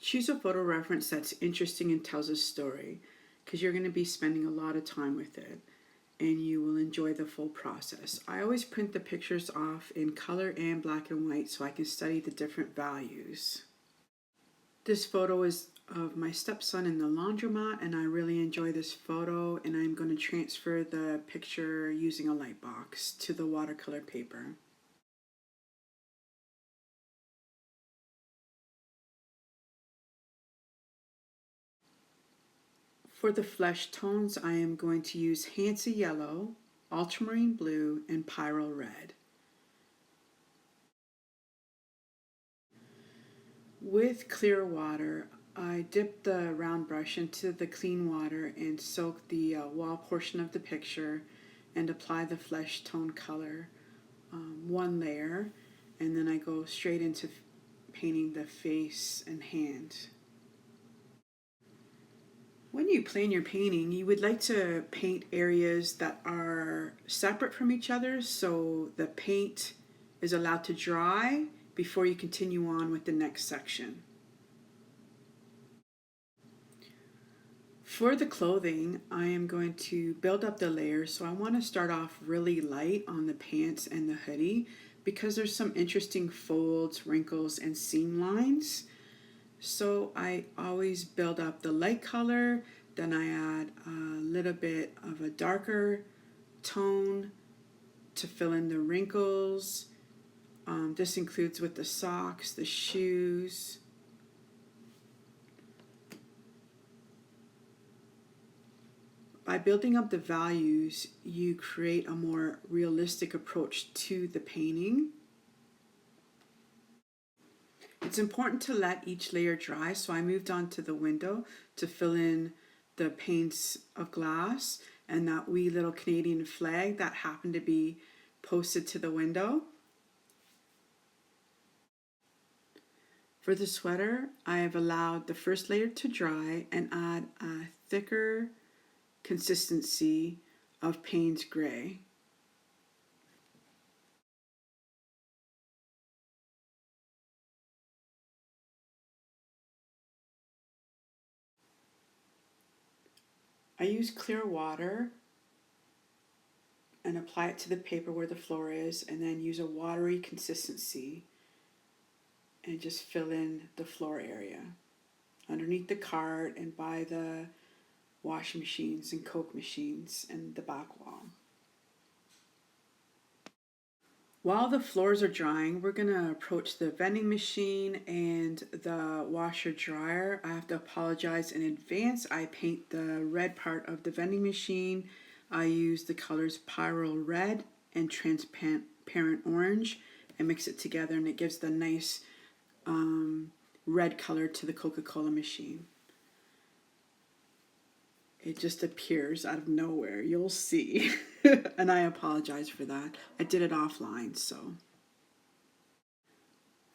Choose a photo reference that's interesting and tells a story, because you're going to be spending a lot of time with it and you will enjoy the full process. I always print the pictures off in color and black and white so I can study the different values. This photo is of my stepson in the laundromat, and I really enjoy this photo, and I'm going to transfer the picture using a light box to the watercolor paper. For the flesh tones, I am going to use Hansa yellow, ultramarine blue, and Pyrrol red. With clear water, I dip the round brush into the clean water and soak the wall portion of the picture and apply the flesh tone color, one layer, and then I go straight into painting the face and hand. When you plan your painting, you would like to paint areas that are separate from each other so the paint is allowed to dry before you continue on with the next section. For the clothing, I am going to build up the layers, so I want to start off really light on the pants and the hoodie because there's some interesting folds, wrinkles, and seam lines. So I always build up the light color, then I add a little bit of a darker tone to fill in the wrinkles. This includes with the socks, the shoes. By building up the values, you create a more realistic approach to the painting. It's important to let each layer dry, so I moved on to the window to fill in the panes of glass and that wee little Canadian flag that happened to be posted to the window. For the sweater, I have allowed the first layer to dry and add a thicker consistency of Paynes gray. I use clear water and apply it to the paper where the floor is, and then use a watery consistency and just fill in the floor area underneath the cart and by the washing machines and Coke machines and the back wall. While the floors are drying, we're going to approach the vending machine and the washer dryer. I have to apologize in advance. I paint the red part of the vending machine. I use the colors Pyrrol red and transparent orange and mix it together, and it gives the nice red color to the Coca-Cola machine. It just appears out of nowhere. You'll see. And I apologize for that. I did it offline, so.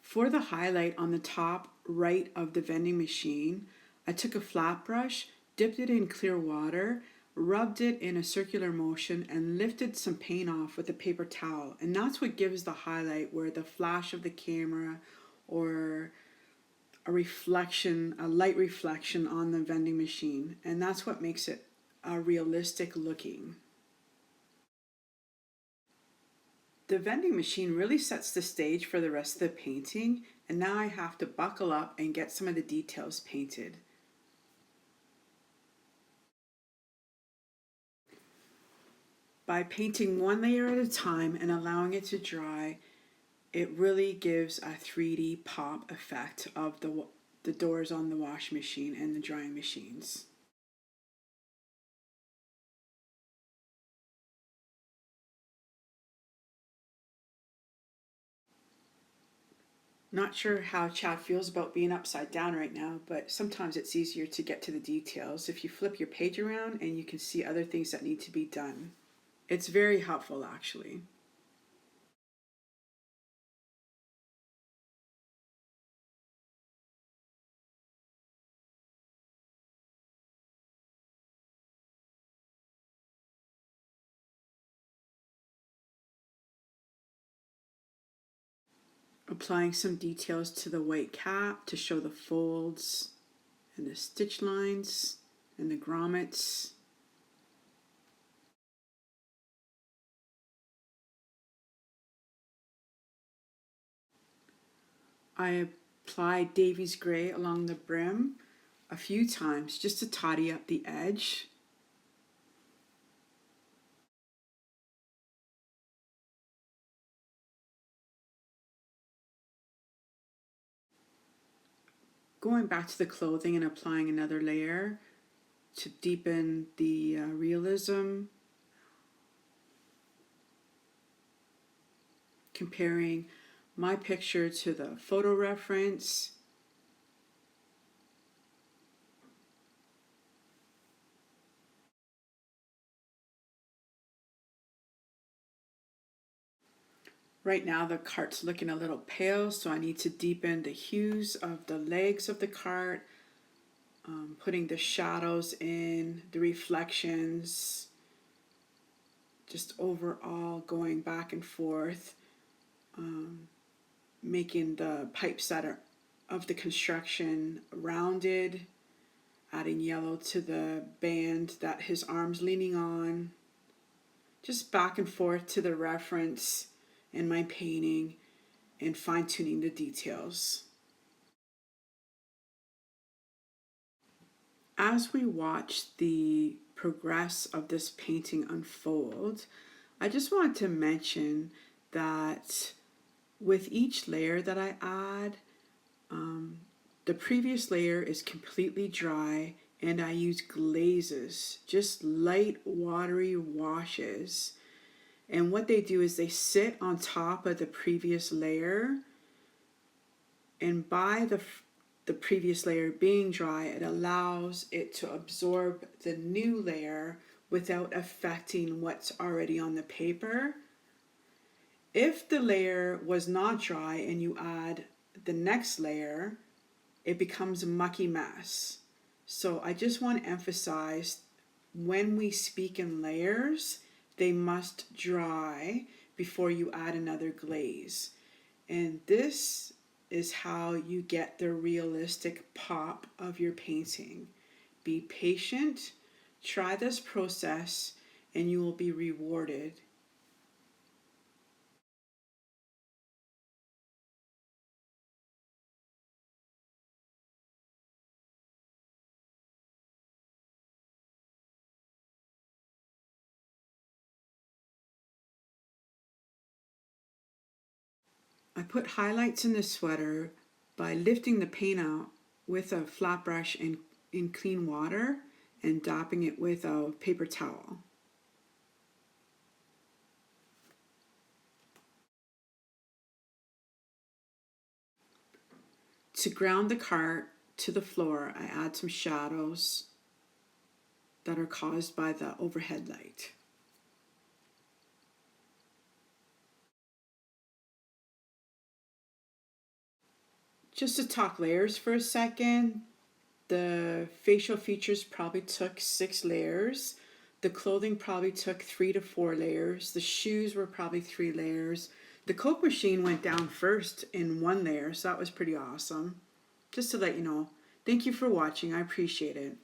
For the highlight on the top right of the vending machine, I took a flat brush, dipped it in clear water, rubbed it in a circular motion, and lifted some paint off with a paper towel. And that's what gives the highlight, where the flash of the camera or a reflection, a light reflection on the vending machine, and that's what makes it realistic looking. The vending machine really sets the stage for the rest of the painting, and now I have to buckle up and get some of the details painted. By painting one layer at a time and allowing it to dry, it really gives a 3D pop effect of the doors on the washing machine and the drying machines. Not sure how Chad feels about being upside down right now, but sometimes it's easier to get to the details if you flip your page around and you can see other things that need to be done. It's very helpful, actually. Applying some details to the white cap to show the folds and the stitch lines and the grommets. I applied Davy's Gray along the brim a few times just to tidy up the edge. Going back to the clothing and applying another layer to deepen the realism. Comparing my picture to the photo reference. Right now the cart's looking a little pale, so I need to deepen the hues of the legs of the cart, putting the shadows in, the reflections, just overall going back and forth, making the pipes that are of the construction rounded, adding yellow to the band that his arm's leaning on, just back and forth to the reference in my painting and fine-tuning the details. As we watch the progress of this painting unfold, I just wanted to mention that with each layer that I add, the previous layer is completely dry and I use glazes, just light watery washes. And what they do is they sit on top of the previous layer, and by the previous layer being dry, it allows it to absorb the new layer without affecting what's already on the paper. If the layer was not dry and you add the next layer, it becomes a mucky mess. So I just want to emphasize, when we speak in layers, they must dry before you add another glaze. And this is how you get the realistic pop of your painting. Be patient, try this process, and you will be rewarded. I put highlights in the sweater by lifting the paint out with a flat brush in clean water and dapping it with a paper towel. To ground the cart to the floor, I add some shadows that are caused by the overhead light. Just to talk layers for a second, the facial features probably took 6 layers. The clothing probably took 3 to 4 layers. The shoes were probably 3 layers. The Coke machine went down first in 1 layer, so that was pretty awesome. Just to let you know. Thank you for watching. I appreciate it.